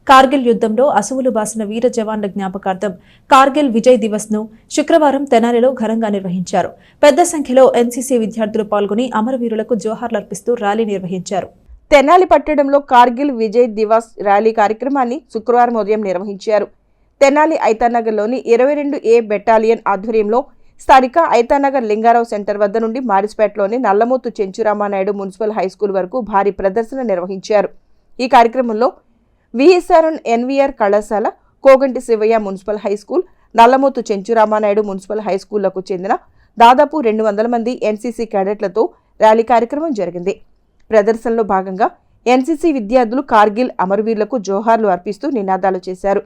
కార్గిల్ యుద్ధంలో అసువులు బాసిన వీర జవాన్ల జ్ఞాపకార్థం కార్గిల్ విజయ్ దివస్ ను శుక్రవారం తెనాలిలో ఘనంగా నిర్వహించారు. పెద్ద సంఖ్యలో ఎన్సీసీ విద్యార్థులు పాల్గొని అమరవీరులకు జోహార్లర్పిస్తూ ర్యాలీ నిర్వహించారు. తెనాలి పట్టణంలో కార్గిల్ విజయ్ దివస్ ర్యాలీ కార్యక్రమాన్ని శుక్రవారం ఉదయం నిర్వహించారు. తెనాలి ఐతానగర్లోని 22A బెటాలియన్ ఆధ్వర్యంలో స్థానిక ఐతానగర్ లింగారావు సెంటర్ వద్ద నుండి మారిస్పేటలోని నల్లమోతు చెంచురామానాయుడు మున్సిపల్ హైస్కూల్ వరకు భారీ ప్రదర్శన నిర్వహించారు. ఈ కార్యక్రమంలో విఎస్ఆర్ఎన్ ఎన్వీఆర్ కళాశాల, Koganti Sivayya municipal high school, Nallamothu Chenchuramanaidu municipal హైస్కూళ్లకు చెందిన దాదాపు 200 మంది ఎన్సీసీ క్యాడెట్లతో ర్యాలీ కార్యక్రమం జరిగింది. ప్రదర్శనలో భాగంగా ఎన్సీసీ విద్యార్థులు కార్గిల్ అమరవీరులకు జోహార్లు అర్పిస్తూ నినాదాలు చేశారు.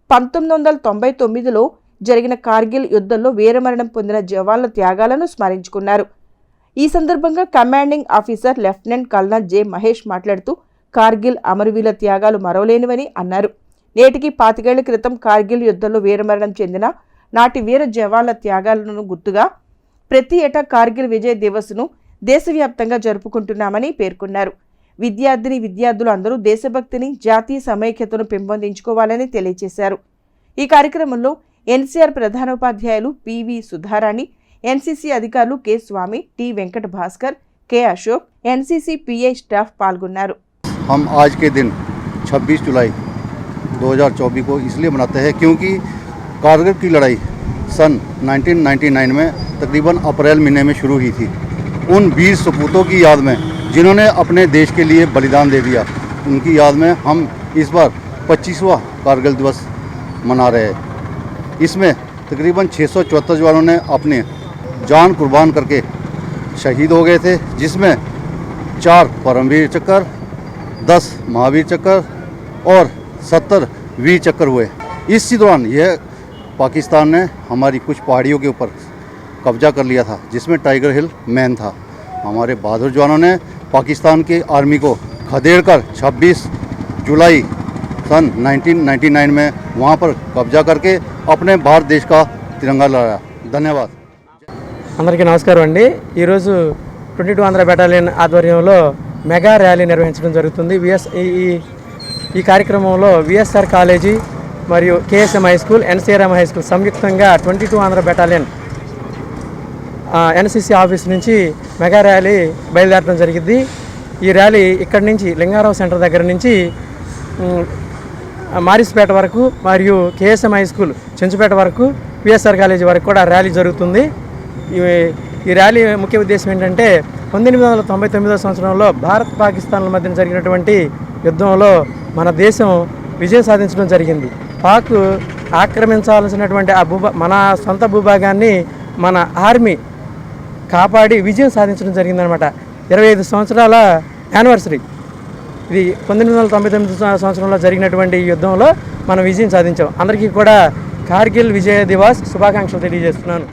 1999లో జరిగిన కార్గిల్ యుద్ధంలో వీరమరణం పొందిన జవాన్ల త్యాగాలను స్మరించుకున్నారు. ఈ సందర్భంగా commanding officer lieutenant colonel J Mahesh మాట్లాడుతూ కార్గిల్ అమరవీరుల త్యాగాలు మరవలేనివని అన్నారు. నేటికి 25 ఏళ్ల క్రితం కార్గిల్ యుద్ధంలో వీరమరణం చెందిన నాటి వీర జవాన్ల త్యాగాలను గుర్తుగా ప్రతి ఏటా కార్గిల్ విజయ్ దివస్ను దేశవ్యాప్తంగా జరుపుకుంటున్నామని పేర్కొన్నారు. విద్యార్థులు అందరూ దేశభక్తిని, జాతీయ సమైక్యతను పెంపొందించుకోవాలని తెలియజేశారు. ఈ కార్యక్రమంలో ఎన్సీఆర్ ప్రధానోపాధ్యాయులు పివి సుధారాణి, ఎన్సీసీ అధికారులు K Swamy, T Venkata Bhaskar, K Ashok, NCC PI staff పాల్గొన్నారు. हम आज के दिन 26 जुलाई 2024 को इसलिए मनाते हैं क्योंकि कारगिल की लड़ाई सन 1999 में तकरीबन अप्रैल महीने में शुरू हुई थी। उन वीर सपूतों की याद में जिन्होंने अपने देश के लिए बलिदान दे दिया, उनकी याद में हम इस बार 25वां कारगिल दिवस मना रहे हैं। इसमें तकरीबन 674 जवानों ने अपने जान कुर्बान करके शहीद हो गए थे, जिसमें 4 परमवीर चक्र, 10 महावीर चक्र और 70 वीर चक्र हुए। इसी दौरान यह पाकिस्तान ने हमारी कुछ पहाड़ियों के ऊपर कब्जा कर लिया था, जिसमें टाइगर हिल मेन था। हमारे बहादुर जवानों ने पाकिस्तान की आर्मी को खदेड़कर 26 जुलाई सन 1999 में वहाँ पर कब्जा करके अपने भारत देश का तिरंगा लहराया। धन्यवाद। అందరికీ నమస్కారం అండి. ఈరోజు 22 బెటాలియన్ ఆధ్వర్యంలో మెగా ర్యాలీ నిర్వహించడం జరుగుతుంది. ఈ కార్యక్రమంలో విఎస్ఆర్ కాలేజీ మరియు KSM high school, ఎన్సీఆర్ఎం high school సంయుక్తంగా 22 బెటాలియన్ ఎన్సీసీ ఆఫీస్ నుంచి మెగా ర్యాలీ బయలుదేరడం జరిగింది. ఈ ర్యాలీ ఇక్కడి నుంచి లింగారావు సెంటర్ దగ్గర నుంచి మారిస్పేట వరకు మరియు కేఎస్ఎం హై స్కూల్ చెంచుపేట వరకు, విఎస్ఆర్ కాలేజీ వరకు కూడా ర్యాలీ జరుగుతుంది. ఈ ర్యాలీ ముఖ్య ఉద్దేశం ఏంటంటే 1999 సంవత్సరంలో భారత్ పాకిస్తాన్ల మధ్య జరిగినటువంటి యుద్ధంలో మన దేశం విజయం సాధించడం జరిగింది. పాక్ ఆక్రమించాల్సినటువంటి మన సొంత భూభాగాన్ని మన ఆర్మీ కాపాడి విజయం సాధించడం జరిగిందనమాట. 25 సంవత్సరాల యానివర్సరీ ఇది. 1999 సంవత్సరంలో జరిగినటువంటి ఈ యుద్ధంలో మనం విజయం సాధించాం. అందరికీ కూడా కార్గిల్ విజయ దివస్ శుభాకాంక్షలు తెలియజేస్తున్నాను.